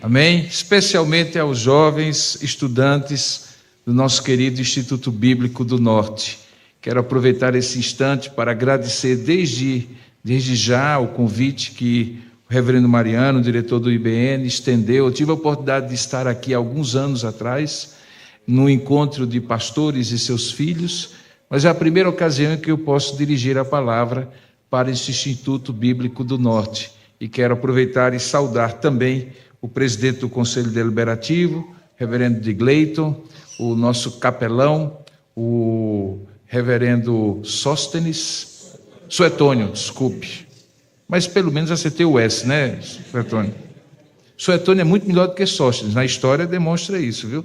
Amém? Especialmente aos jovens estudantes do nosso querido Instituto Bíblico do Norte. Quero aproveitar esse instante para agradecer desde já o convite que o reverendo Mariano, diretor do IBN, estendeu. Eu tive a oportunidade de estar aqui alguns anos atrás, no encontro de pastores e seus filhos, mas é a primeira ocasião em que eu posso dirigir a palavra para esse Instituto Bíblico do Norte. E quero aproveitar e saudar também o presidente do Conselho Deliberativo, reverendo Digleiton, o nosso capelão, o reverendo Suetônio, desculpe. Mas pelo menos acertei o S, né, Suetônio? Suetônio é muito melhor do que Sóstenes, na história demonstra isso, viu?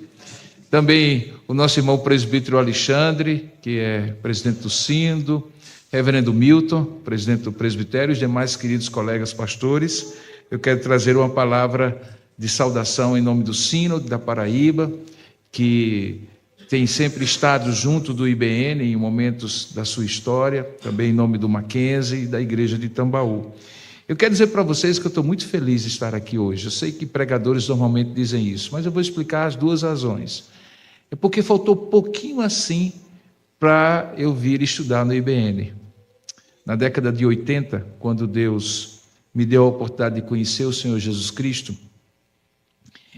Também o nosso irmão presbítero Alexandre, que é presidente do Sínodo, reverendo Milton, presidente do presbitério, e os demais queridos colegas pastores. Eu quero trazer uma palavra de saudação em nome do Sínodo da Paraíba, que tem sempre estado junto do IBN em momentos da sua história, também em nome do Mackenzie e da Igreja de Tambaú. Eu quero dizer para vocês que eu estou muito feliz de estar aqui hoje. Eu sei que pregadores normalmente dizem isso, mas eu vou explicar as duas razões. É porque faltou pouquinho assim para eu vir estudar no IBN. Na década de 80, quando Deus me deu a oportunidade de conhecer o Senhor Jesus Cristo,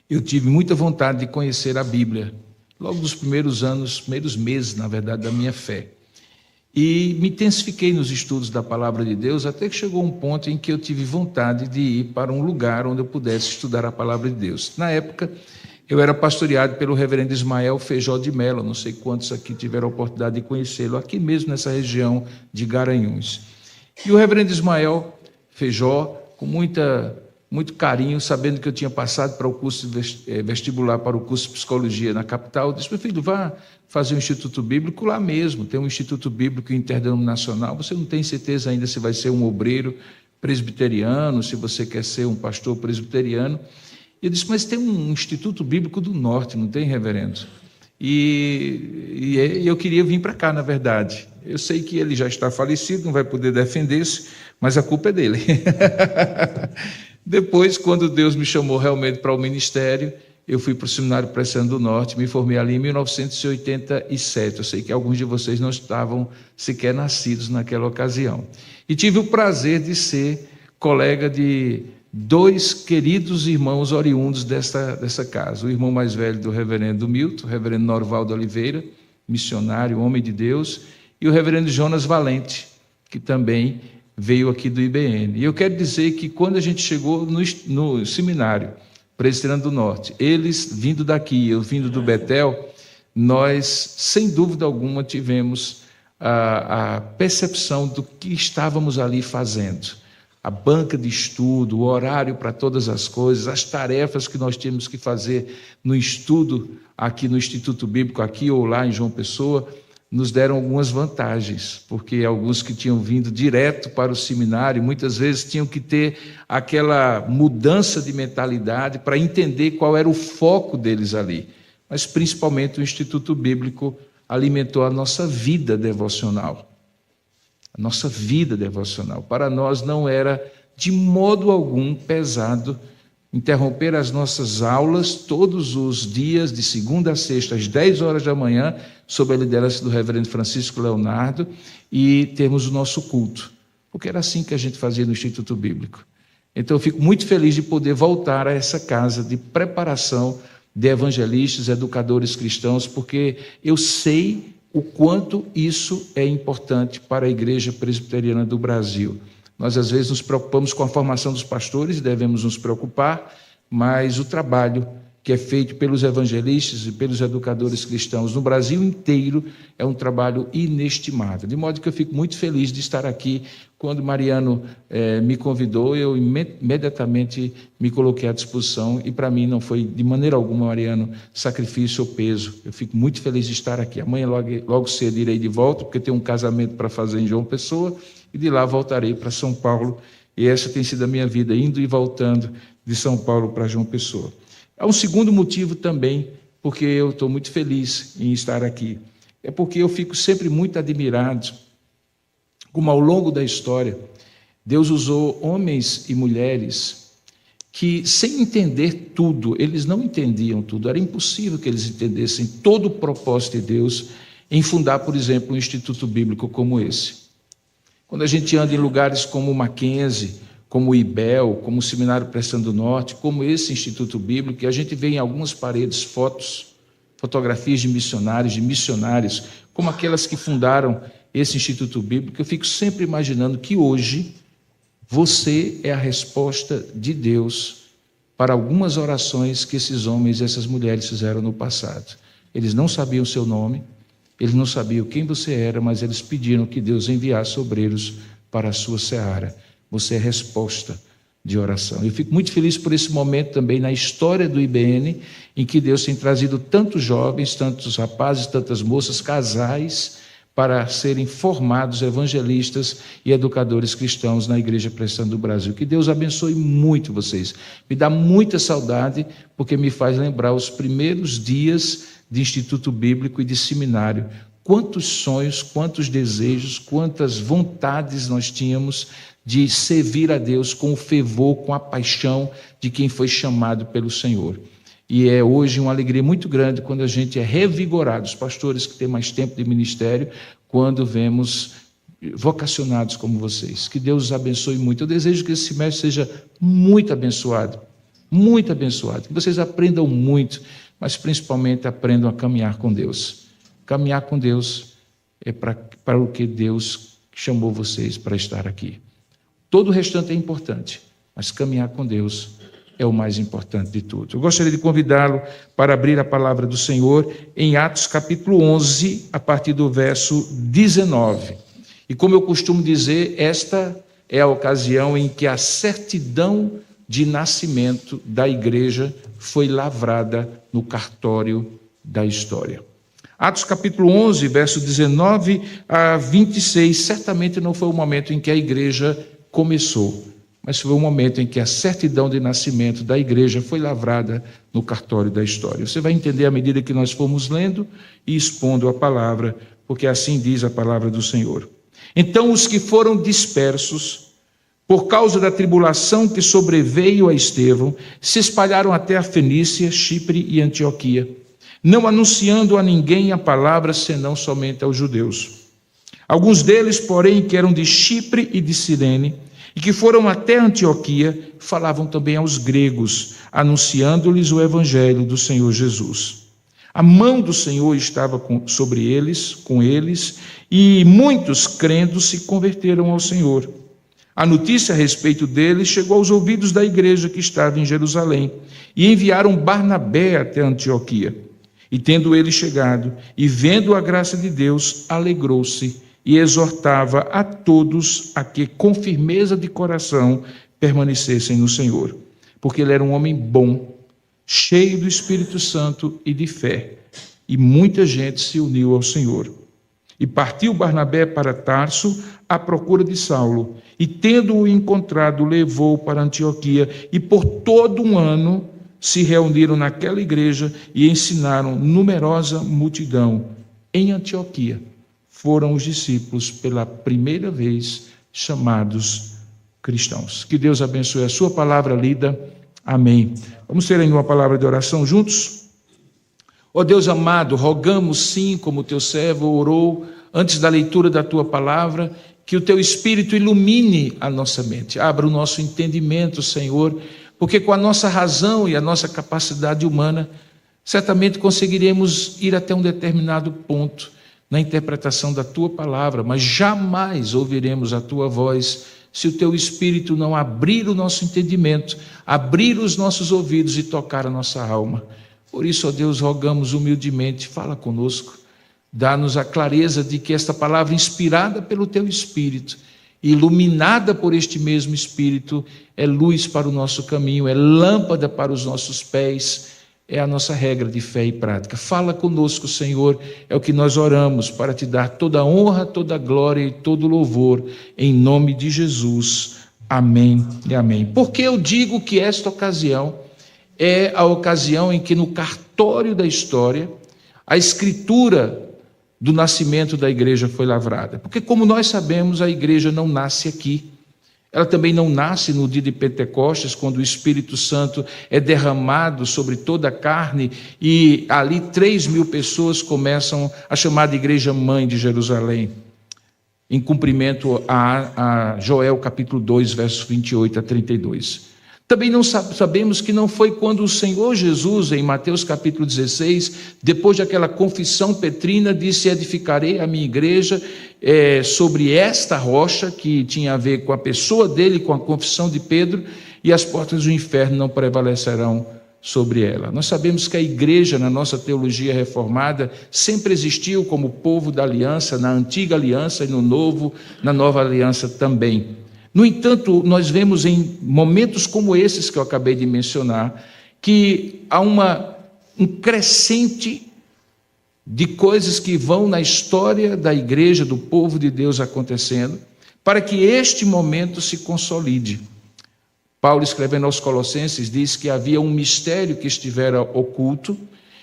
eu tive muita vontade de conhecer a Bíblia, logo nos primeiros meses, na verdade, da minha fé. E me intensifiquei nos estudos da Palavra de Deus, até que chegou um ponto em que eu tive vontade de ir para um lugar onde eu pudesse estudar a Palavra de Deus. Na época, eu era pastoreado pelo reverendo Ismael Feijó de Mello, não sei quantos aqui tiveram a oportunidade de conhecê-lo, aqui mesmo nessa região de Garanhuns. E o reverendo Ismael Feijó, com muito carinho, sabendo que eu tinha passado para o curso vestibular para o curso de psicologia na capital, disse: meu filho, vá fazer um instituto bíblico lá mesmo, tem um instituto bíblico interdenominacional, você não tem certeza ainda se vai ser um obreiro presbiteriano, se você quer ser um pastor presbiteriano. E eu disse: mas tem um Instituto Bíblico do Norte, não tem, reverendo? E eu queria vir para cá, na verdade. Eu sei que ele já está falecido, não vai poder defender-se, mas a culpa é dele. Depois, quando Deus me chamou realmente para o ministério, eu fui para o Seminário Presbiteriano do Norte, me formei ali em 1987. Eu sei que alguns de vocês não estavam sequer nascidos naquela ocasião. E tive o prazer de ser colega de dois queridos irmãos oriundos dessa casa. O irmão mais velho do reverendo Milton, o reverendo Norvaldo Oliveira, missionário, homem de Deus, e o reverendo Jonas Valente, que também veio aqui do IBN. E eu quero dizer que quando a gente chegou no seminário Presbiteriano do Norte, eles vindo daqui, eu vindo do Betel, nós, sem dúvida alguma, tivemos a percepção do que estávamos ali fazendo. A banca de estudo, o horário para todas as coisas, as tarefas que nós tínhamos que fazer no estudo aqui no Instituto Bíblico, aqui ou lá em João Pessoa, nos deram algumas vantagens, porque alguns que tinham vindo direto para o seminário, muitas vezes tinham que ter aquela mudança de mentalidade para entender qual era o foco deles ali. Mas principalmente o Instituto Bíblico alimentou a nossa vida devocional. A nossa vida devocional. Para nós não era de modo algum pesado interromper as nossas aulas todos os dias, de segunda a sexta, às 10 horas da manhã, sob a liderança do reverendo Francisco Leonardo, e termos o nosso culto. Porque era assim que a gente fazia no Instituto Bíblico. Então eu fico muito feliz de poder voltar a essa casa de preparação de evangelistas, educadores cristãos, porque eu sei o quanto isso é importante para a Igreja Presbiteriana do Brasil. Nós, às vezes, nos preocupamos com a formação dos pastores, devemos nos preocupar, mas o trabalho que é feito pelos evangelistas e pelos educadores cristãos no Brasil inteiro é um trabalho inestimável. De modo que eu fico muito feliz de estar aqui. Quando Mariano me convidou, eu imediatamente me coloquei à disposição, e para mim não foi de maneira alguma, Mariano, sacrifício ou peso. Eu fico muito feliz de estar aqui. Amanhã logo cedo irei de volta, porque tenho um casamento para fazer em João Pessoa, e de lá voltarei para São Paulo, e essa tem sido a minha vida, indo e voltando de São Paulo para João Pessoa. Há um segundo motivo também, porque eu estou muito feliz em estar aqui. É porque eu fico sempre muito admirado como, ao longo da história, Deus usou homens e mulheres que, sem entender tudo, eles não entendiam tudo, era impossível que eles entendessem todo o propósito de Deus em fundar, por exemplo, um instituto bíblico como esse. Quando a gente anda em lugares como o Mackenzie, como o IBEL, como o Seminário Prestando do Norte, como esse instituto bíblico, e a gente vê em algumas paredes fotografias de missionários, como aquelas que fundaram esse instituto bíblico, eu fico sempre imaginando que hoje você é a resposta de Deus para algumas orações que esses homens e essas mulheres fizeram no passado. Eles não sabiam o seu nome, eles não sabiam quem você era, mas eles pediram que Deus enviasse obreiros para a sua seara. Você é a resposta de oração. Eu fico muito feliz por esse momento também na história do IBN, em que Deus tem trazido tantos jovens, tantos rapazes, tantas moças, casais, para serem formados evangelistas e educadores cristãos na Igreja Prestando do Brasil. Que Deus abençoe muito vocês. Me dá muita saudade, porque me faz lembrar os primeiros dias de Instituto Bíblico e de seminário. Quantos sonhos, quantos desejos, quantas vontades nós tínhamos de servir a Deus com o fervor, com a paixão de quem foi chamado pelo Senhor. E é hoje uma alegria muito grande quando a gente é revigorado, os pastores que têm mais tempo de ministério, quando vemos vocacionados como vocês. Que Deus os abençoe muito. Eu desejo que esse semestre seja muito abençoado, que vocês aprendam muito, mas principalmente aprendam a caminhar com Deus. Caminhar com Deus é para o que Deus chamou vocês para estar aqui. Todo o restante é importante, mas caminhar com Deus é o mais importante de tudo. Eu gostaria de convidá-lo para abrir a palavra do Senhor em Atos capítulo 11, a partir do verso 19. E como eu costumo dizer, esta é a ocasião em que a certidão de nascimento da igreja foi lavrada no cartório da história. Atos capítulo 11, verso 19 a 26, certamente não foi o momento em que a igreja começou, mas foi o momento em que a certidão de nascimento da igreja foi lavrada no cartório da história. Você vai entender à medida que nós formos lendo e expondo a palavra, porque assim diz a palavra do Senhor. Então os que foram dispersos, por causa da tribulação que sobreveio a Estevão, se espalharam até a Fenícia, Chipre e Antioquia, não anunciando a ninguém a palavra, senão somente aos judeus. Alguns deles, porém, que eram de Chipre e de Cirene, e que foram até Antioquia, falavam também aos gregos, anunciando-lhes o evangelho do Senhor Jesus. A mão do Senhor estava sobre eles, com eles, e muitos, crendo, se converteram ao Senhor. A notícia a respeito deles chegou aos ouvidos da igreja que estava em Jerusalém, e enviaram Barnabé até Antioquia. E tendo ele chegado, e vendo a graça de Deus, alegrou-se, e exortava a todos a que, com firmeza de coração, permanecessem no Senhor. Porque ele era um homem bom, cheio do Espírito Santo e de fé, e muita gente se uniu ao Senhor. E partiu Barnabé para Tarso à procura de Saulo, e tendo-o encontrado, levou para Antioquia, e por todo um ano se reuniram naquela igreja e ensinaram numerosa multidão. Em Antioquia foram os discípulos pela primeira vez chamados cristãos. Que Deus abençoe a sua palavra lida. Amém. Vamos ter ainda uma palavra de oração juntos? Ó Deus amado, rogamos sim, como teu servo orou, antes da leitura da tua palavra, que o teu Espírito ilumine a nossa mente, abra o nosso entendimento, Senhor, porque com a nossa razão e a nossa capacidade humana, certamente conseguiremos ir até um determinado ponto na interpretação da tua palavra, mas jamais ouviremos a tua voz se o teu Espírito não abrir o nosso entendimento, abrir os nossos ouvidos e tocar a nossa alma. Por isso, ó Deus, rogamos humildemente, fala conosco, dá-nos a clareza de que esta palavra inspirada pelo teu Espírito, iluminada por este mesmo Espírito, é luz para o nosso caminho, é lâmpada para os nossos pés, é a nossa regra de fé e prática. Fala conosco, Senhor, é o que nós oramos para te dar toda a honra, toda a glória e todo o louvor, em nome de Jesus. Amém e amém. Porque eu digo que esta ocasião é a ocasião em que no cartório da história, a escritura do nascimento da igreja foi lavrada. Porque, como nós sabemos, a igreja não nasce aqui. Ela também não nasce no dia de Pentecostes, quando o Espírito Santo é derramado sobre toda a carne e ali 3.000 pessoas começam a chamar de Igreja Mãe de Jerusalém, em cumprimento a Joel capítulo 2, versos 28 a 32. Também não sabemos que não foi quando o Senhor Jesus, em Mateus capítulo 16, depois daquela confissão petrina, disse: edificarei a minha igreja sobre esta rocha, que tinha a ver com a pessoa dele, com a confissão de Pedro, e as portas do inferno não prevalecerão sobre ela. Nós sabemos que a igreja, na nossa teologia reformada, sempre existiu como povo da aliança, na antiga aliança e na nova aliança também. No entanto, nós vemos em momentos como esses que eu acabei de mencionar, que há um crescente de coisas que vão na história da igreja, do povo de Deus acontecendo, para que este momento se consolide. Paulo, escrevendo aos Colossenses, diz que havia um mistério que estivera oculto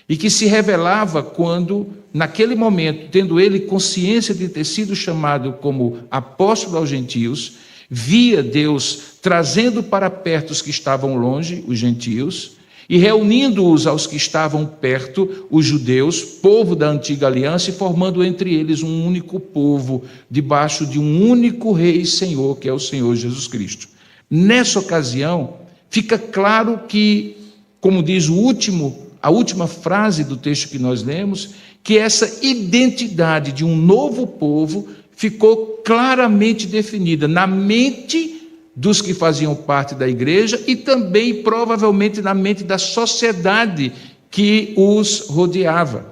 e que se revelava quando, naquele momento, tendo ele consciência de ter sido chamado como apóstolo aos gentios, via Deus trazendo para perto os que estavam longe, os gentios, e reunindo-os aos que estavam perto, os judeus, povo da antiga aliança, e formando entre eles um único povo, debaixo de um único rei e senhor, que é o Senhor Jesus Cristo. Nessa ocasião, fica claro que, como diz a última frase do texto que nós lemos, que essa identidade de um novo povo ficou claramente definida na mente dos que faziam parte da igreja e também, provavelmente, na mente da sociedade que os rodeava.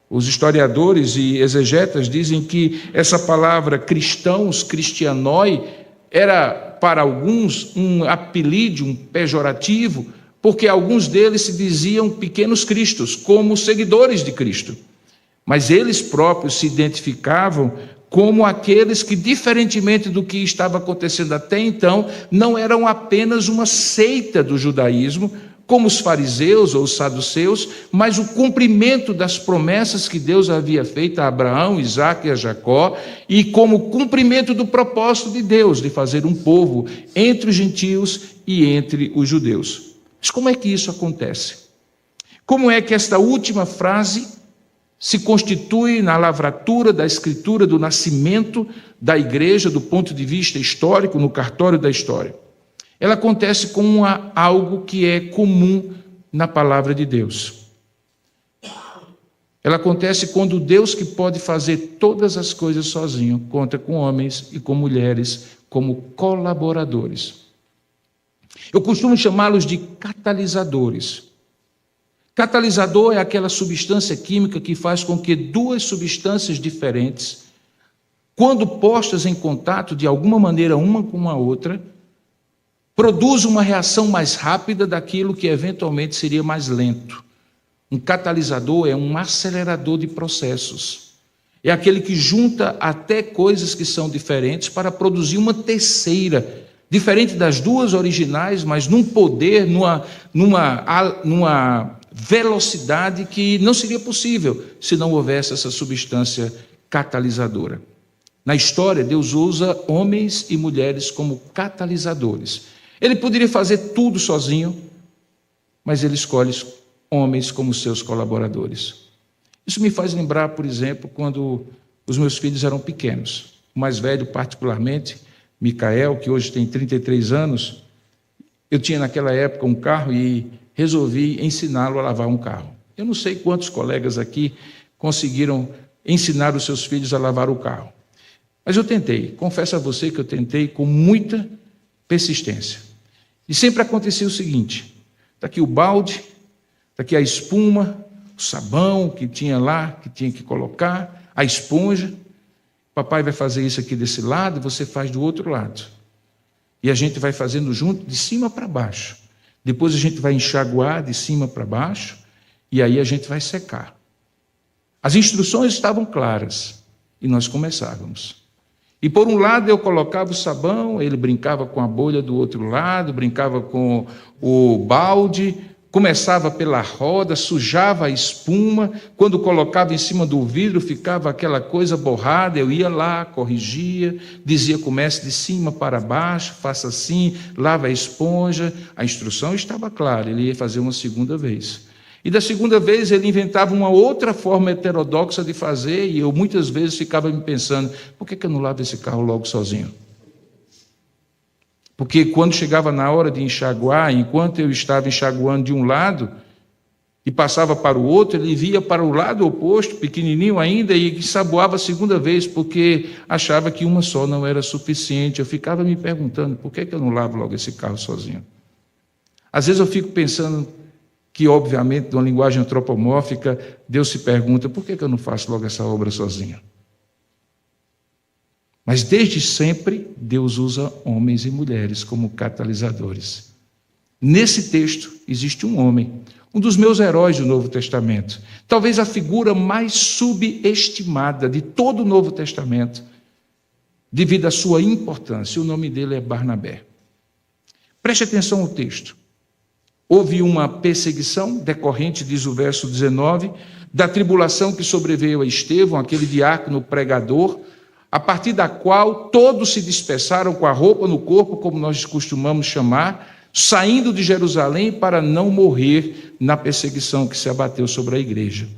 Os historiadores e exegetas dizem que essa palavra cristãos, cristianoi, era para alguns um apelido, um pejorativo, porque alguns deles se diziam pequenos cristos, como seguidores de Cristo. Mas eles próprios se identificavam como aqueles que, diferentemente do que estava acontecendo até então, não eram apenas uma seita do judaísmo, como os fariseus ou os saduceus, mas o cumprimento das promessas que Deus havia feito a Abraão, Isaque e a Jacó, e como cumprimento do propósito de Deus de fazer um povo entre os gentios e entre os judeus. Mas como é que isso acontece? Como é que esta última frase se constitui na lavratura da escritura do nascimento da igreja do ponto de vista histórico, no cartório da história? Ela acontece com algo que é comum na palavra de Deus. Ela acontece quando Deus, que pode fazer todas as coisas sozinho, conta com homens e com mulheres como colaboradores. Eu costumo chamá-los de catalisadores. Catalisador é aquela substância química que faz com que duas substâncias diferentes, quando postas em contato de alguma maneira uma com a outra, produzam uma reação mais rápida daquilo que eventualmente seria mais lento. Um catalisador é um acelerador de processos. É aquele que junta até coisas que são diferentes para produzir uma terceira, diferente das duas originais, mas num poder, numa velocidade que não seria possível se não houvesse essa substância catalisadora. Na história, Deus usa homens e mulheres como catalisadores. Ele poderia fazer tudo sozinho, mas ele escolhe homens como seus colaboradores. Isso me faz lembrar, por exemplo, quando os meus filhos eram pequenos. O mais velho, particularmente, Micael, que hoje tem 33 anos, eu tinha naquela época um carro e resolvi ensiná-lo a lavar um carro. Eu não sei quantos colegas aqui conseguiram ensinar os seus filhos a lavar o carro. Mas eu tentei, confesso a você que eu tentei com muita persistência. E sempre acontecia o seguinte: está aqui o balde, está aqui a espuma, o sabão que tinha lá, que tinha que colocar, a esponja. Papai vai fazer isso aqui desse lado, você faz do outro lado. E a gente vai fazendo junto, de cima para baixo. Depois a gente vai enxaguar de cima para baixo, e aí a gente vai secar. As instruções estavam claras, e nós começávamos. E por um lado eu colocava o sabão, ele brincava com a bolha do outro lado, brincava com o balde, Começava pela roda, sujava a espuma, quando colocava em cima do vidro ficava aquela coisa borrada, eu ia lá, corrigia, dizia comece de cima para baixo, faça assim, lava a esponja. A instrução estava clara, ele ia fazer uma segunda vez. E da segunda vez ele inventava uma outra forma heterodoxa de fazer, e eu muitas vezes ficava me pensando, por que eu não lavo esse carro logo sozinho? Porque quando chegava na hora de enxaguar, enquanto eu estava enxaguando de um lado e passava para o outro, ele via para o lado oposto, pequenininho ainda, e ensaboava a segunda vez, porque achava que uma só não era suficiente. Eu ficava me perguntando, por que eu não lavo logo esse carro sozinho? Às vezes eu fico pensando que, obviamente, numa linguagem antropomórfica, Deus se pergunta, por que eu não faço logo essa obra sozinho? Mas desde sempre, Deus usa homens e mulheres como catalisadores. Nesse texto, existe um homem, um dos meus heróis do Novo Testamento, talvez a figura mais subestimada de todo o Novo Testamento, devido à sua importância. O nome dele é Barnabé. Preste atenção ao texto. Houve uma perseguição decorrente, diz o verso 19, da tribulação que sobreveio a Estevão, aquele diácono pregador, a partir da qual todos se dispersaram com a roupa no corpo, como nós costumamos chamar, saindo de Jerusalém para não morrer na perseguição que se abateu sobre a igreja.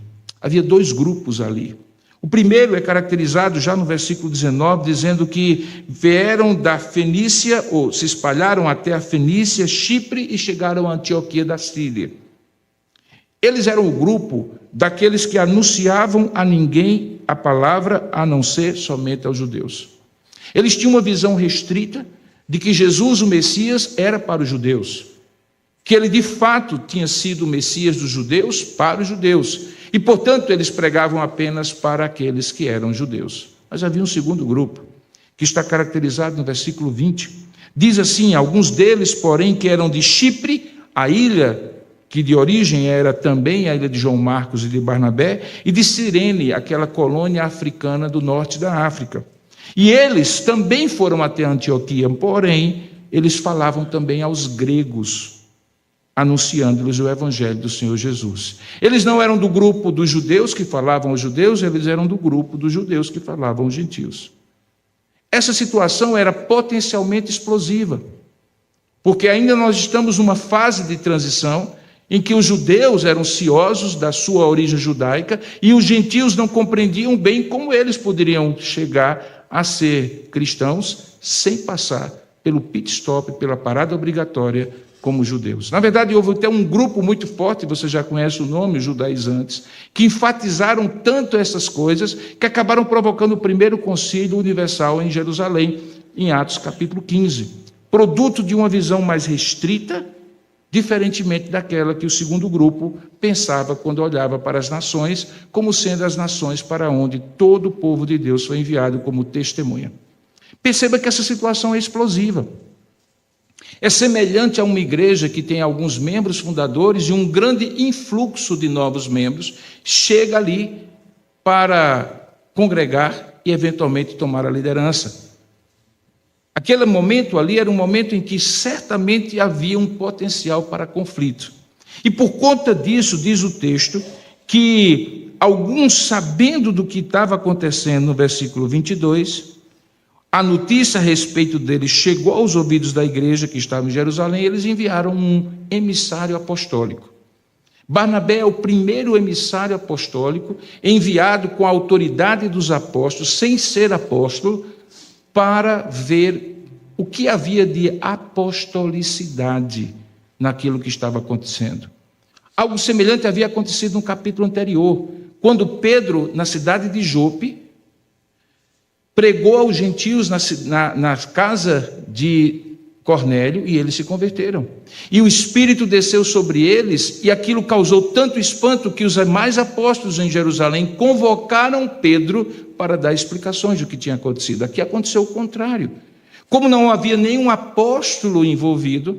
Havia dois grupos ali. O primeiro é caracterizado já no versículo 19, dizendo que vieram da Fenícia, ou se espalharam até a Fenícia, Chipre e chegaram a Antioquia da Síria. Eles eram o grupo daqueles que anunciavam a ninguém a palavra, a não ser somente aos judeus. Eles tinham uma visão restrita de que Jesus, o Messias, era para os judeus, que ele de fato tinha sido o Messias dos judeus para os judeus, e portanto eles pregavam apenas para aqueles que eram judeus. Mas havia um segundo grupo, que está caracterizado no versículo 20. Diz assim, alguns deles, porém, que eram de Chipre, a ilha que de origem era também a ilha de João Marcos e de Barnabé, e de Cirene, aquela colônia africana do norte da África. E eles também foram até Antioquia, porém, eles falavam também aos gregos, anunciando-lhes o evangelho do Senhor Jesus. Eles não eram do grupo dos judeus que falavam aos judeus, eles eram do grupo dos judeus que falavam aos gentios. Essa situação era potencialmente explosiva, porque ainda nós estamos numa fase de transição em que os judeus eram ciosos da sua origem judaica e os gentios não compreendiam bem como eles poderiam chegar a ser cristãos sem passar pelo pit stop, pela parada obrigatória como judeus. Na verdade, houve até um grupo muito forte, você já conhece o nome, os judaizantes, que enfatizaram tanto essas coisas que acabaram provocando o primeiro concílio universal em Jerusalém, em Atos capítulo 15, produto de uma visão mais restrita, diferentemente daquela que o segundo grupo pensava quando olhava para as nações, como sendo as nações para onde todo o povo de Deus foi enviado como testemunha. Perceba que essa situação é explosiva. É semelhante a uma igreja que tem alguns membros fundadores e um grande influxo de novos membros chega ali para congregar e eventualmente tomar a liderança. Aquele momento ali era um momento em que certamente havia um potencial para conflito. E por conta disso, diz o texto, que alguns, sabendo do que estava acontecendo no versículo 22, a notícia a respeito deles chegou aos ouvidos da igreja que estava em Jerusalém, e eles enviaram um emissário apostólico. Barnabé é o primeiro emissário apostólico enviado com a autoridade dos apóstolos, sem ser apóstolo, para ver o que havia de apostolicidade naquilo que estava acontecendo. Algo semelhante havia acontecido no capítulo anterior, quando Pedro, na cidade de Jope, pregou aos gentios na casa de Cornélio e eles se converteram. E o Espírito desceu sobre eles e aquilo causou tanto espanto que os demais apóstolos em Jerusalém convocaram Pedro para dar explicações do que tinha acontecido. Aqui aconteceu o contrário. Como não havia nenhum apóstolo envolvido,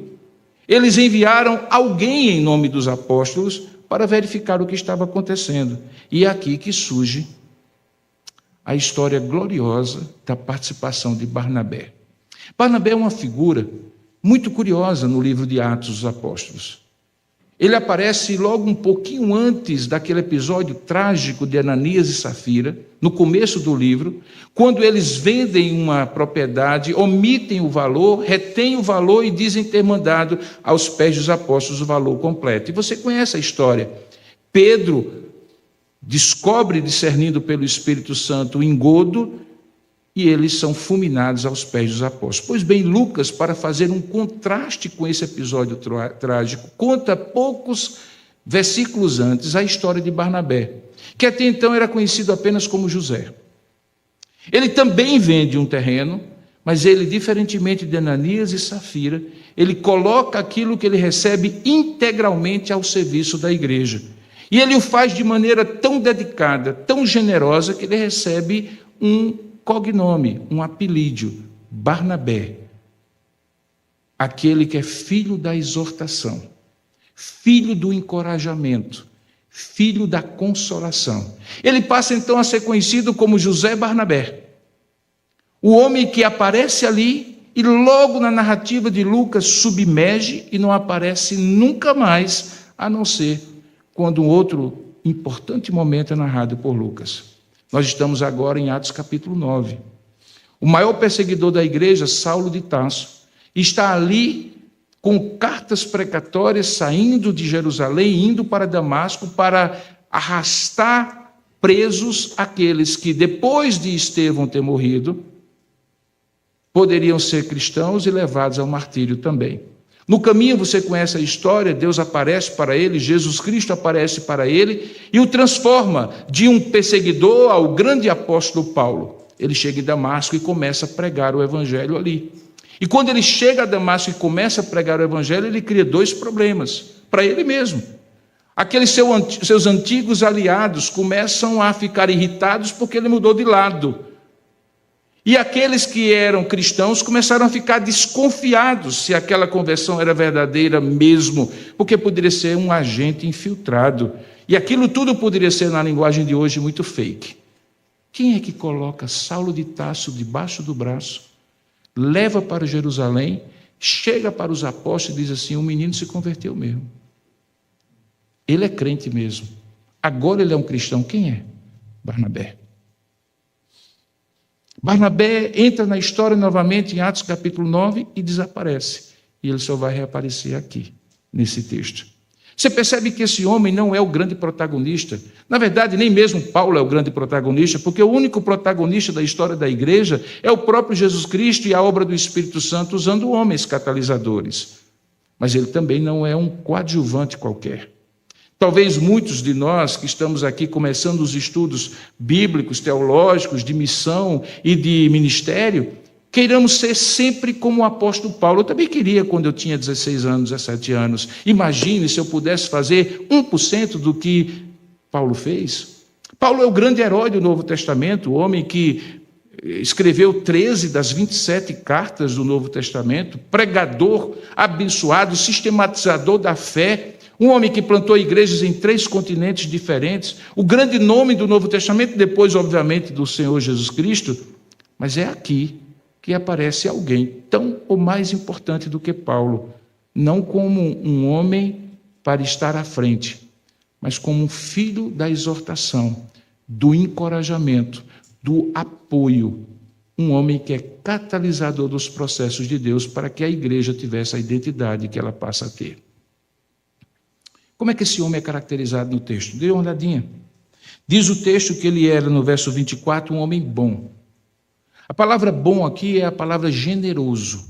eles enviaram alguém em nome dos apóstolos para verificar o que estava acontecendo. E é aqui que surge a história gloriosa da participação de Barnabé. Barnabé é uma figura muito curiosa no livro de Atos dos Apóstolos. Ele aparece logo um pouquinho antes daquele episódio trágico de Ananias e Safira, no começo do livro, quando eles vendem uma propriedade, omitem o valor, retêm o valor e dizem ter mandado aos pés dos apóstolos o valor completo. E você conhece a história. Pedro descobre, discernindo pelo Espírito Santo, o engodo, e eles são fulminados aos pés dos apóstolos. Pois bem, Lucas, para fazer um contraste com esse episódio trágico, conta poucos versículos antes a história de Barnabé, que até então era conhecido apenas como José. Ele também vende um terreno, mas ele, diferentemente de Ananias e Safira, ele coloca aquilo que ele recebe integralmente ao serviço da igreja. E ele o faz de maneira tão dedicada, tão generosa, que ele recebe um cognome, um apelídio, Barnabé, aquele que é filho da exortação, filho do encorajamento, filho da consolação. Ele passa então a ser conhecido como José Barnabé, o homem que aparece ali e logo na narrativa de Lucas submerge e não aparece nunca mais, a não ser quando um outro importante momento é narrado por Lucas. Nós estamos agora em Atos capítulo 9. O maior perseguidor da igreja, Saulo de Tarso, está ali com cartas precatórias saindo de Jerusalém, indo para Damasco para arrastar presos aqueles que, depois de Estevão ter morrido, poderiam ser cristãos e levados ao martírio também. No caminho, você conhece a história, Deus aparece para ele, Jesus Cristo aparece para ele e o transforma de um perseguidor ao grande apóstolo Paulo. Ele chega em Damasco e começa a pregar o evangelho ali. E quando ele chega a Damasco e começa a pregar o evangelho, ele cria dois problemas para ele mesmo. Aqueles seus antigos aliados começam a ficar irritados porque ele mudou de lado. E aqueles que eram cristãos começaram a ficar desconfiados se aquela conversão era verdadeira mesmo, porque poderia ser um agente infiltrado. E aquilo tudo poderia ser, na linguagem de hoje, muito fake. Quem é que coloca Saulo de Tarso debaixo do braço, leva para Jerusalém, chega para os apóstolos e diz assim: o menino se converteu mesmo. Ele é crente mesmo. Agora ele é um cristão. Quem é? Barnabé. Barnabé entra na história novamente em Atos capítulo 9 e desaparece. E ele só vai reaparecer aqui, nesse texto. Você percebe que esse homem não é o grande protagonista. Na verdade, nem mesmo Paulo é o grande protagonista, porque o único protagonista da história da igreja é o próprio Jesus Cristo e a obra do Espírito Santo usando homens catalisadores. Mas ele também não é um coadjuvante qualquer. Talvez muitos de nós que estamos aqui começando os estudos bíblicos, teológicos, de missão e de ministério, queiramos ser sempre como o apóstolo Paulo. Eu também queria quando eu tinha 16 anos, 17 anos. Imagine se eu pudesse fazer 1% do que Paulo fez. Paulo é o grande herói do Novo Testamento, o homem que escreveu 13 das 27 cartas do Novo Testamento, pregador abençoado, sistematizador da fé, um homem que plantou igrejas em 3 continentes diferentes, o grande nome do Novo Testamento, depois, obviamente, do Senhor Jesus Cristo. Mas é aqui que aparece alguém tão ou mais importante do que Paulo, não como um homem para estar à frente, mas como um filho da exortação, do encorajamento, do apoio, um homem que é catalisador dos processos de Deus para que a igreja tivesse a identidade que ela passa a ter. Como é que esse homem é caracterizado no texto? Dê uma olhadinha. Diz o texto que ele era, no verso 24, um homem bom. A palavra bom aqui é a palavra generoso.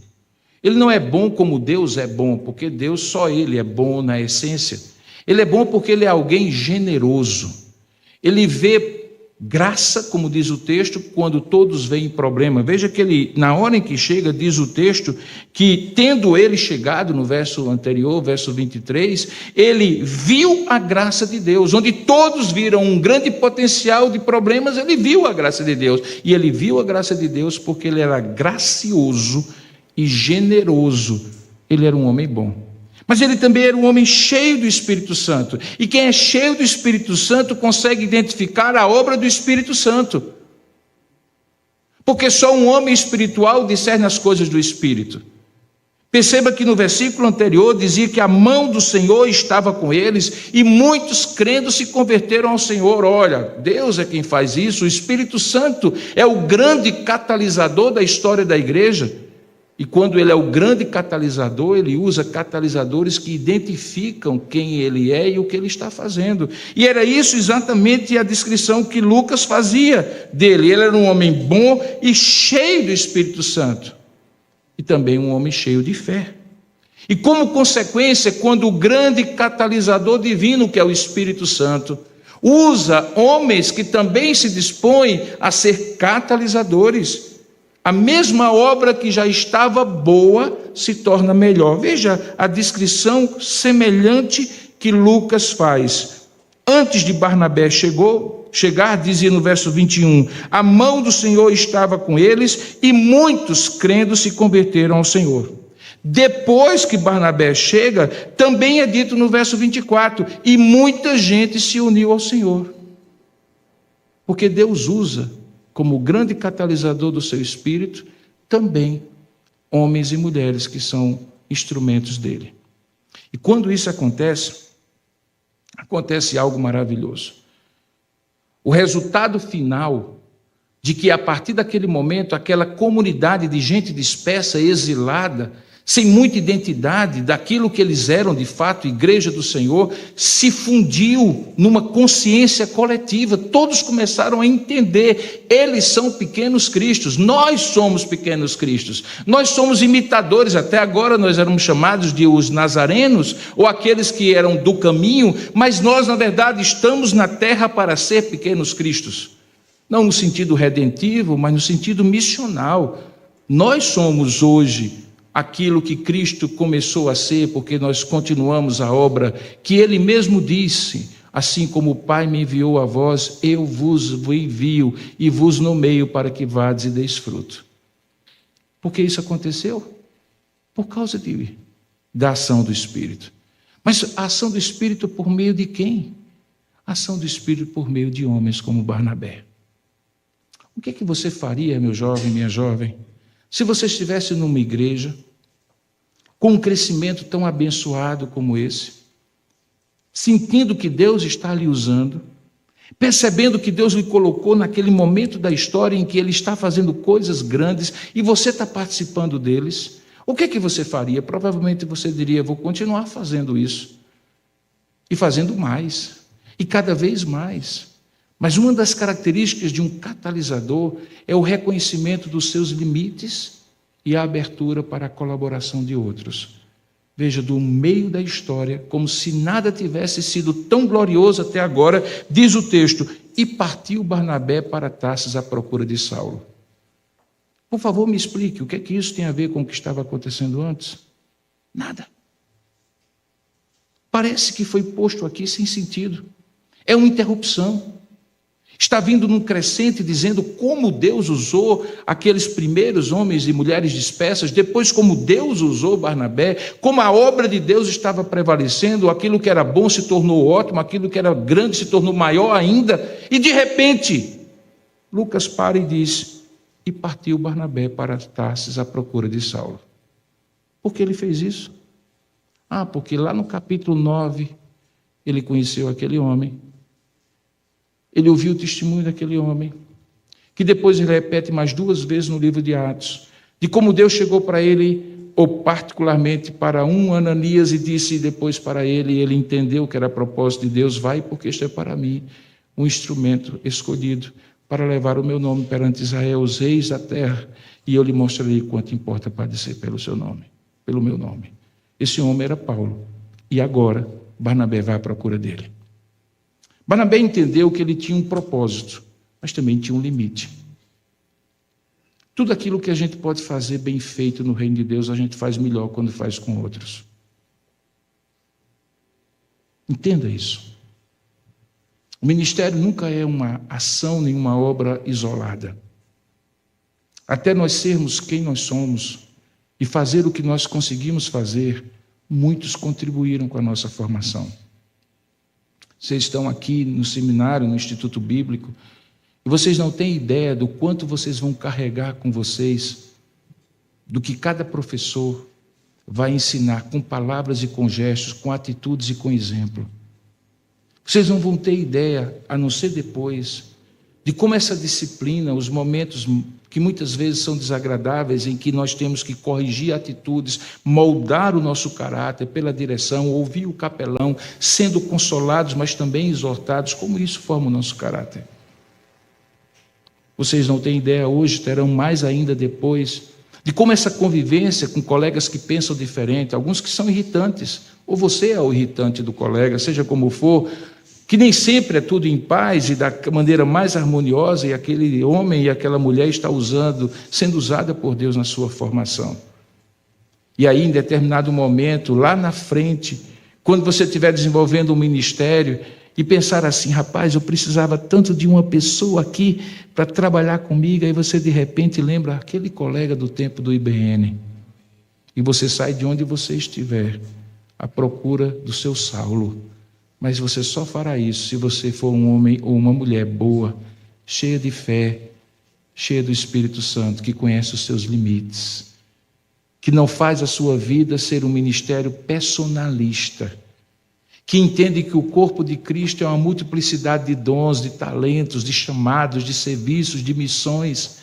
Ele não é bom como Deus é bom, porque Deus, só ele é bom na essência. Ele é bom porque ele é alguém generoso. Ele vê graça, como diz o texto, quando todos veem problema. Veja que ele, na hora em que chega, diz o texto, que tendo ele chegado, no verso anterior, verso 23, ele viu a graça de Deus, onde todos viram um grande potencial de problemas, ele viu a graça de Deus. E ele viu a graça de Deus porque ele era gracioso e generoso. Ele era um homem bom. Mas ele também era um homem cheio do Espírito Santo. E quem é cheio do Espírito Santo consegue identificar a obra do Espírito Santo. Porque só um homem espiritual discerne as coisas do Espírito. Perceba que no versículo anterior dizia que a mão do Senhor estava com eles e muitos crendo se converteram ao Senhor. Olha, Deus é quem faz isso, o Espírito Santo é o grande catalisador da história da igreja. E quando ele é o grande catalisador, ele usa catalisadores que identificam quem ele é e o que ele está fazendo. E era isso exatamente a descrição que Lucas fazia dele. Ele era um homem bom e cheio do Espírito Santo. E também um homem cheio de fé. E como consequência, quando o grande catalisador divino, que é o Espírito Santo, usa homens que também se dispõem a ser catalisadores, a mesma obra que já estava boa se torna melhor. Veja a descrição semelhante que Lucas faz. Antes de Barnabé chegar, dizia no verso 21, a mão do Senhor estava com eles e muitos crendo se converteram ao Senhor. Depois que Barnabé chega, também é dito no verso 24, e muita gente se uniu ao Senhor. Porque Deus usa como grande catalisador do seu Espírito, também homens e mulheres que são instrumentos dele. E quando isso acontece algo maravilhoso. O resultado final de que a partir daquele momento, aquela comunidade de gente dispersa, exilada, sem muita identidade daquilo que eles eram de fato, igreja do Senhor, se fundiu numa consciência coletiva. Todos começaram a entender, eles são pequenos cristos, nós somos pequenos cristos, nós somos imitadores. Até agora nós éramos chamados de os nazarenos, ou aqueles que eram do caminho, mas nós na verdade estamos na terra para ser pequenos cristos, não no sentido redentivo, mas no sentido missional. Nós somos hoje aquilo que Cristo começou a ser, porque nós continuamos a obra que Ele mesmo disse, assim como o Pai me enviou a vós, eu vos envio e vos nomeio para que vades e deis fruto. Por que isso aconteceu? Por causa da ação do Espírito. Mas a ação do Espírito por meio de quem? A ação do Espírito por meio de homens como Barnabé. O que é que você faria, meu jovem, minha jovem, se você estivesse numa igreja com um crescimento tão abençoado como esse, sentindo que Deus está lhe usando, percebendo que Deus lhe colocou naquele momento da história em que Ele está fazendo coisas grandes e você está participando deles, o que é que você faria? Provavelmente você diria, vou continuar fazendo isso, e fazendo mais, e cada vez mais. Mas uma das características de um catalisador é o reconhecimento dos seus limites e a abertura para a colaboração de outros. Veja, do meio da história, como se nada tivesse sido tão glorioso até agora, diz o texto, e partiu Barnabé para Tarsis à procura de Saulo. Por favor, me explique, o que é que isso tem a ver com o que estava acontecendo antes? Nada. Parece que foi posto aqui sem sentido. É uma interrupção. Está vindo num crescente dizendo como Deus usou aqueles primeiros homens e mulheres dispersas, depois como Deus usou Barnabé, como a obra de Deus estava prevalecendo, aquilo que era bom se tornou ótimo, aquilo que era grande se tornou maior ainda, e de repente, Lucas para e diz, e partiu Barnabé para Tarsis à procura de Saulo. Por que ele fez isso? Porque lá no capítulo 9, ele conheceu aquele homem, ele ouviu o testemunho daquele homem, que depois ele repete mais 2 vezes no livro de Atos, de como Deus chegou para ele, ou particularmente para um Ananias, e disse depois para ele, ele entendeu que era propósito de Deus, vai porque este é para mim um instrumento escolhido para levar o meu nome perante Israel, os reis da terra, e eu lhe mostrarei quanto importa padecer pelo seu nome, pelo meu nome. Esse homem era Paulo, e agora Barnabé vai à procura dele. Barnabé entendeu que ele tinha um propósito, mas também tinha um limite. Tudo aquilo que a gente pode fazer bem feito no reino de Deus, a gente faz melhor quando faz com outros. Entenda isso. O ministério nunca é uma ação, nem uma obra isolada. Até nós sermos quem nós somos e fazer o que nós conseguimos fazer, muitos contribuíram com a nossa formação. Vocês estão aqui no seminário, no Instituto Bíblico, e vocês não têm ideia do quanto vocês vão carregar com vocês, do que cada professor, vai ensinar com palavras e com gestos, com atitudes e com exemplo. Vocês não vão ter ideia, a não ser depois, de como essa disciplina, os momentos que muitas vezes são desagradáveis, em que nós temos que corrigir atitudes, moldar o nosso caráter pela direção, ouvir o capelão, sendo consolados, mas também exortados, como isso forma o nosso caráter. Vocês não têm ideia hoje, terão mais ainda depois, de como essa convivência com colegas que pensam diferente, alguns que são irritantes, ou você é o irritante do colega, seja como for, que nem sempre é tudo em paz e da maneira mais harmoniosa, e aquele homem e aquela mulher está sendo usada por Deus na sua formação. E aí, em determinado momento, lá na frente, quando você estiver desenvolvendo um ministério e pensar assim, rapaz, eu precisava tanto de uma pessoa aqui para trabalhar comigo, aí você de repente lembra aquele colega do tempo do IBN, e você sai de onde você estiver à procura do seu Saulo. Mas você só fará isso se você for um homem ou uma mulher boa, cheia de fé, cheia do Espírito Santo, que conhece os seus limites, que não faz a sua vida ser um ministério personalista, que entende que o corpo de Cristo é uma multiplicidade de dons, de talentos, de chamados, de serviços, de missões,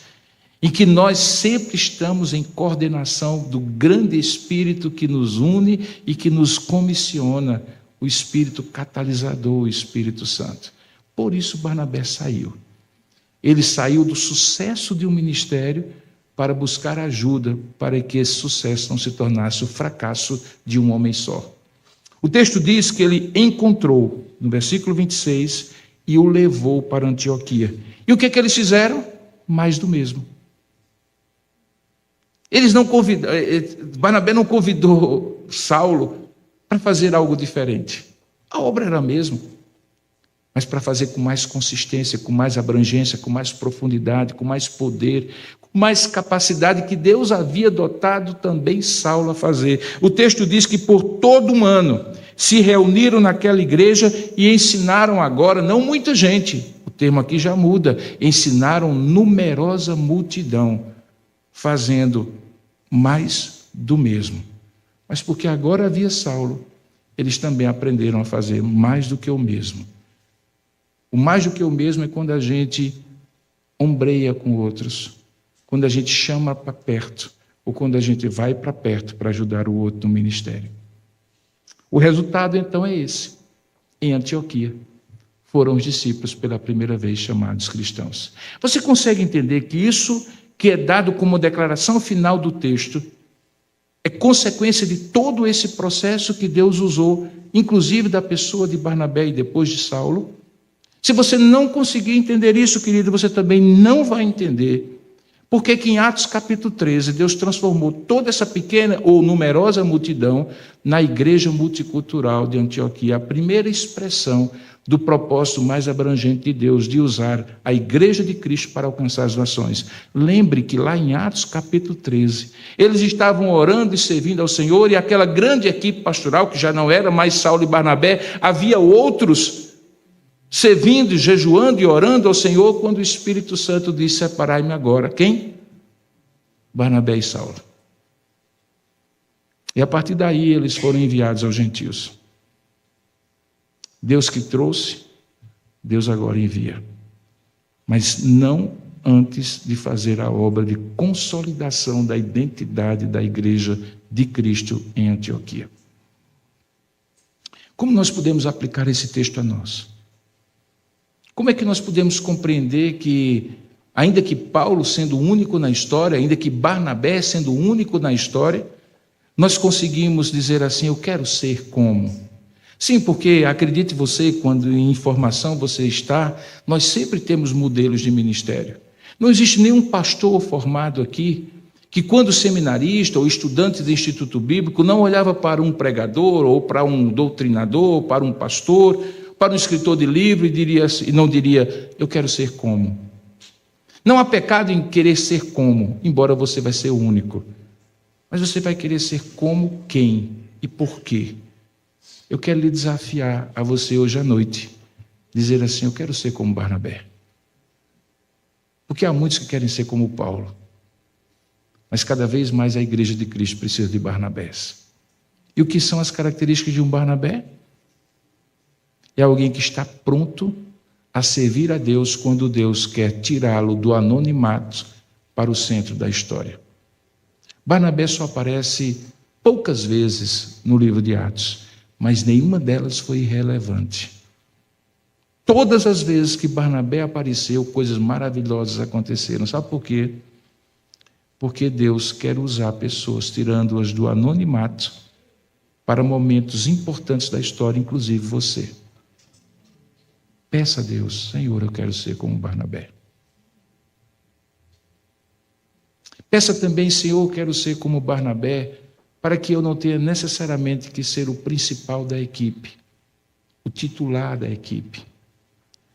em que nós sempre estamos em coordenação do grande Espírito que nos une e que nos comissiona, o Espírito catalisador, o Espírito Santo. Por isso Barnabé saiu. Ele saiu do sucesso de um ministério para buscar ajuda para que esse sucesso não se tornasse o fracasso de um homem só. O texto diz que ele encontrou, no versículo 26, e o levou para Antioquia. E o que eles fizeram? Mais do mesmo. Barnabé não convidou Saulo para fazer algo diferente. A obra era a mesma, mas para fazer com mais consistência, com mais abrangência, com mais profundidade, com mais poder, com mais capacidade que Deus havia dotado também Saulo a fazer. O texto diz que por todo um ano se reuniram naquela igreja e ensinaram agora, não muita gente, o termo aqui já muda, ensinaram numerosa multidão, fazendo mais do mesmo. Mas porque agora havia Saulo, eles também aprenderam a fazer mais do que o mesmo. O mais do que o mesmo é quando a gente ombreia com outros, quando a gente chama para perto, ou quando a gente vai para perto para ajudar o outro no ministério. O resultado, então, é esse. Em Antioquia, foram os discípulos pela primeira vez chamados cristãos. Você consegue entender que isso que é dado como declaração final do texto é consequência de todo esse processo que Deus usou, inclusive da pessoa de Barnabé e depois de Saulo? Se você não conseguir entender isso, querido, você também não vai entender porque que em Atos capítulo 13, Deus transformou toda essa pequena ou numerosa multidão na igreja multicultural de Antioquia, a primeira expressão do propósito mais abrangente de Deus, de usar a igreja de Cristo para alcançar as nações. Lembre que lá em Atos capítulo 13, eles estavam orando e servindo ao Senhor, e aquela grande equipe pastoral, que já não era mais Saulo e Barnabé, havia outros servindo, jejuando e orando ao Senhor, quando o Espírito Santo disse: separai-me agora. Quem? Barnabé e Saulo. E a partir daí eles foram enviados aos gentios. Deus que trouxe, Deus agora envia. Mas não antes de fazer a obra de consolidação da identidade da igreja de Cristo em Antioquia. Como nós podemos aplicar esse texto a nós? Como é que nós podemos compreender que, ainda que Paulo sendo o único na história, ainda que Barnabé sendo o único na história, nós conseguimos dizer assim: eu quero ser como? Sim, porque acredite você, quando em formação você está, nós sempre temos modelos de ministério. Não existe nenhum pastor formado aqui que, quando seminarista ou estudante de instituto bíblico, não olhava para um pregador ou para um doutrinador, ou para um pastor, para um escritor de livro e não diria: eu quero ser como. Não há pecado em querer ser como, embora você vai ser o único. Mas você vai querer ser como quem e por quê? Eu quero lhe desafiar a você hoje à noite, dizer assim: eu quero ser como Barnabé. Porque há muitos que querem ser como Paulo. Mas cada vez mais a igreja de Cristo precisa de Barnabés. E o que são as características de um Barnabé? É alguém que está pronto a servir a Deus quando Deus quer tirá-lo do anonimato para o centro da história. Barnabé só aparece poucas vezes no livro de Atos, mas nenhuma delas foi irrelevante. Todas as vezes que Barnabé apareceu, coisas maravilhosas aconteceram. Sabe por quê? Porque Deus quer usar pessoas, tirando-as do anonimato, para momentos importantes da história, inclusive você. Peça a Deus: Senhor, eu quero ser como Barnabé. Peça também: Senhor, eu quero ser como Barnabé, para que eu não tenha necessariamente que ser o principal da equipe, o titular da equipe.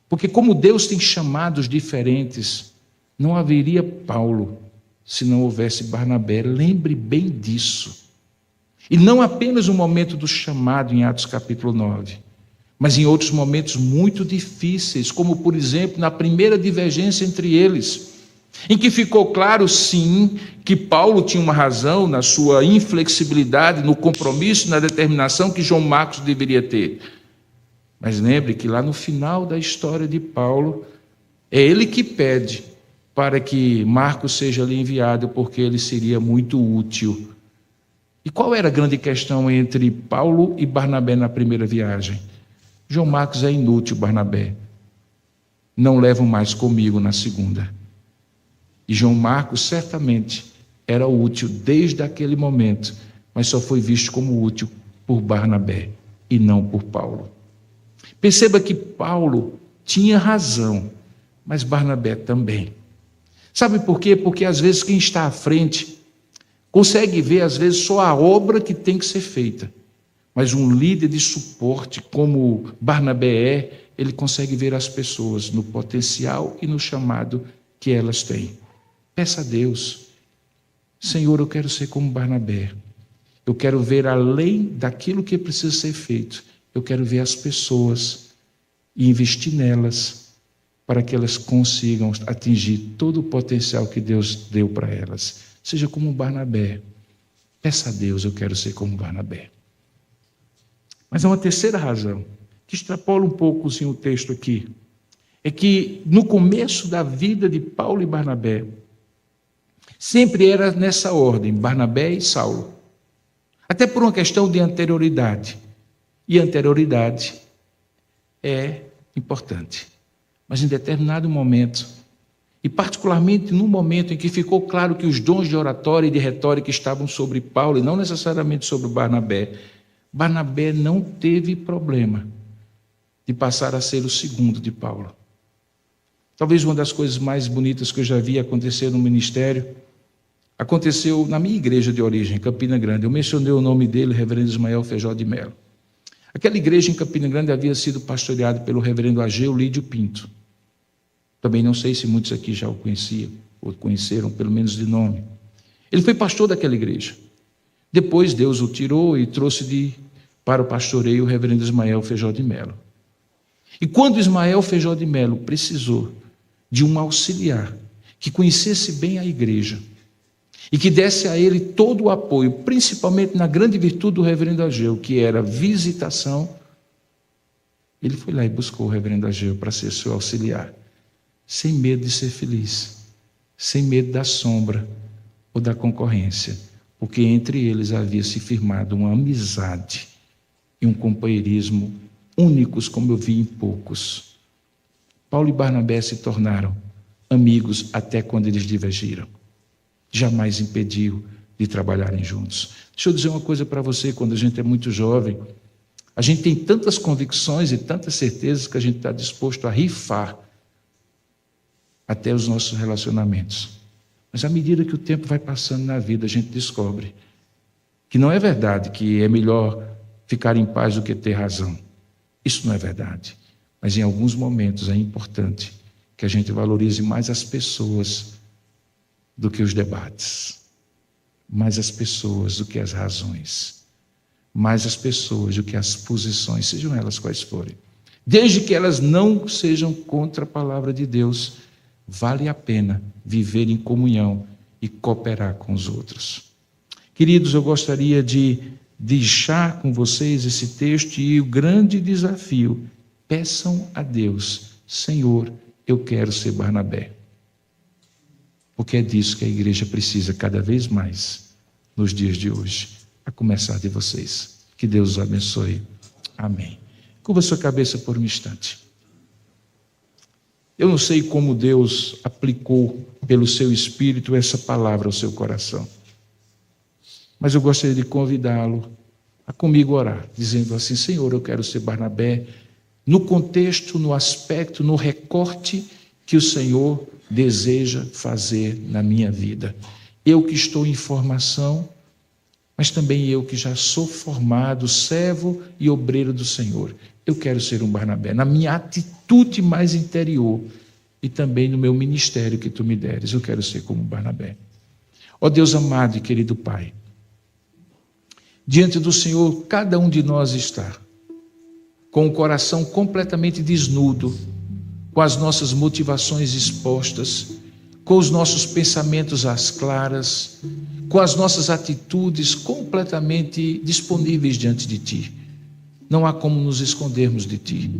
Porque como Deus tem chamados diferentes, não haveria Paulo se não houvesse Barnabé. Lembre bem disso. E não apenas no momento do chamado em Atos capítulo 9, mas em outros momentos muito difíceis, como por exemplo na primeira divergência entre eles, em que ficou claro sim que Paulo tinha uma razão na sua inflexibilidade, no compromisso, na determinação que João Marcos deveria ter. Mas lembre que lá no final da história de Paulo, é ele que pede para que Marcos seja ali enviado, porque ele seria muito útil. E qual era a grande questão entre Paulo e Barnabé na primeira viagem? João Marcos é inútil, Barnabé. Não levam mais comigo na segunda. E João Marcos certamente era útil desde aquele momento, mas só foi visto como útil por Barnabé e não por Paulo. Perceba que Paulo tinha razão, mas Barnabé também. Sabe por quê? Porque às vezes quem está à frente consegue ver às vezes só a obra que tem que ser feita. Mas um líder de suporte como Barnabé ele consegue ver as pessoas no potencial e no chamado que elas têm. Peça a Deus: Senhor, eu quero ser como Barnabé. Eu quero ver além daquilo que precisa ser feito. Eu quero ver as pessoas e investir nelas para que elas consigam atingir todo o potencial que Deus deu para elas. Seja como Barnabé. Peça a Deus: eu quero ser como Barnabé. Mas há uma terceira razão, que extrapola um pouco sim, o texto aqui. É que no começo da vida de Paulo e Barnabé, sempre era nessa ordem, Barnabé e Saulo. Até por uma questão de anterioridade. E anterioridade é importante. Mas em determinado momento, e particularmente no momento em que ficou claro que os dons de oratória e de retórica estavam sobre Paulo e não necessariamente sobre Barnabé, Barnabé não teve problema de passar a ser o segundo de Paulo. Talvez uma das coisas mais bonitas que eu já vi acontecer no ministério aconteceu na minha igreja de origem, Campina Grande. Eu mencionei o nome dele, reverendo Ismael Feijó de Mello. Aquela igreja em Campina Grande havia sido pastoreada pelo reverendo Ageu Lídio Pinto. Também não sei se muitos aqui já o conheciam, ou conheceram, pelo menos de nome. Ele foi pastor daquela igreja. Depois Deus o tirou e trouxe para o pastoreio o reverendo Ismael Feijó de Mello. E quando Ismael Feijó de Mello precisou de um auxiliar que conhecesse bem a igreja e que desse a ele todo o apoio, principalmente na grande virtude do reverendo Ageu, que era visitação, ele foi lá e buscou o reverendo Ageu para ser seu auxiliar, sem medo de ser feliz, sem medo da sombra ou da concorrência, porque entre eles havia se firmado uma amizade e um companheirismo únicos como eu vi em poucos. Paulo e Barnabé se tornaram amigos até quando eles divergiram. Jamais impediu de trabalharem juntos. Deixa eu dizer uma coisa para você: quando a gente é muito jovem, a gente tem tantas convicções e tantas certezas que a gente está disposto a rifar até os nossos relacionamentos. Mas à medida que o tempo vai passando na vida, a gente descobre que não é verdade que é melhor ficar em paz do que ter razão. Isso não é verdade. Mas em alguns momentos é importante que a gente valorize mais as pessoas do que os debates, mais as pessoas do que as razões, mais as pessoas do que as posições, sejam elas quais forem. Desde que elas não sejam contra a palavra de Deus, vale a pena viver em comunhão e cooperar com os outros. Queridos, eu gostaria de deixar com vocês esse texto e o grande desafio: peçam a Deus: Senhor, eu quero ser Barnabé. Porque é disso que a igreja precisa cada vez mais nos dias de hoje, a começar de vocês. Que Deus os abençoe. Amém. Curva sua cabeça por um instante. Eu não sei como Deus aplicou pelo seu Espírito essa palavra ao seu coração, mas eu gostaria de convidá-lo a comigo orar, dizendo assim: Senhor, eu quero ser Barnabé, no contexto, no aspecto, no recorte que o Senhor deseja fazer na minha vida. Eu que estou em formação, mas também eu que já sou formado, servo e obreiro do Senhor. Eu quero ser um Barnabé, na minha atitude mais interior e também no meu ministério que tu me deres. Eu quero ser como Barnabé. Ó Deus amado e querido Pai, diante do Senhor, cada um de nós está com o coração completamente desnudo, com as nossas motivações expostas, com os nossos pensamentos às claras, com as nossas atitudes completamente disponíveis diante de Ti. Não há como nos escondermos de Ti.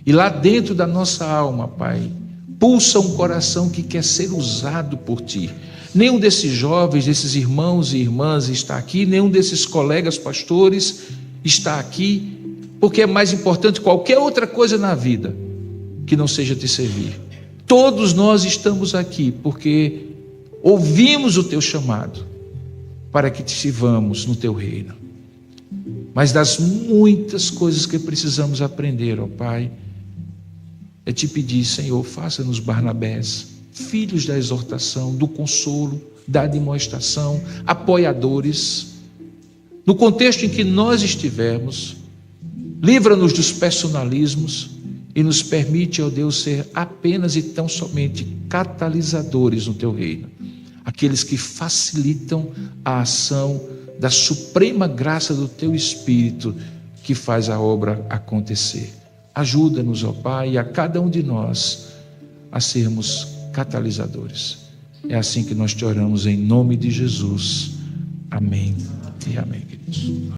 E lá dentro da nossa alma, Pai, pulsa um coração que quer ser usado por Ti. Nenhum desses jovens, desses irmãos e irmãs está aqui, nenhum desses colegas pastores está aqui, porque é mais importante qualquer outra coisa na vida que não seja te servir. Todos nós estamos aqui porque ouvimos o Teu chamado para que te sirvamos no Teu reino. Mas das muitas coisas que precisamos aprender, ó Pai, é te pedir: Senhor, faça-nos Barnabés, filhos da exortação, do consolo, da admoestação, apoiadores. No contexto em que nós estivermos, livra-nos dos personalismos e nos permite, ó Deus, ser apenas e tão somente catalisadores no Teu reino. Aqueles que facilitam a ação da suprema graça do Teu Espírito que faz a obra acontecer. Ajuda-nos, ó Pai, e a cada um de nós a sermos catalisadores. É assim que nós te oramos em nome de Jesus. Amém e amém, queridos.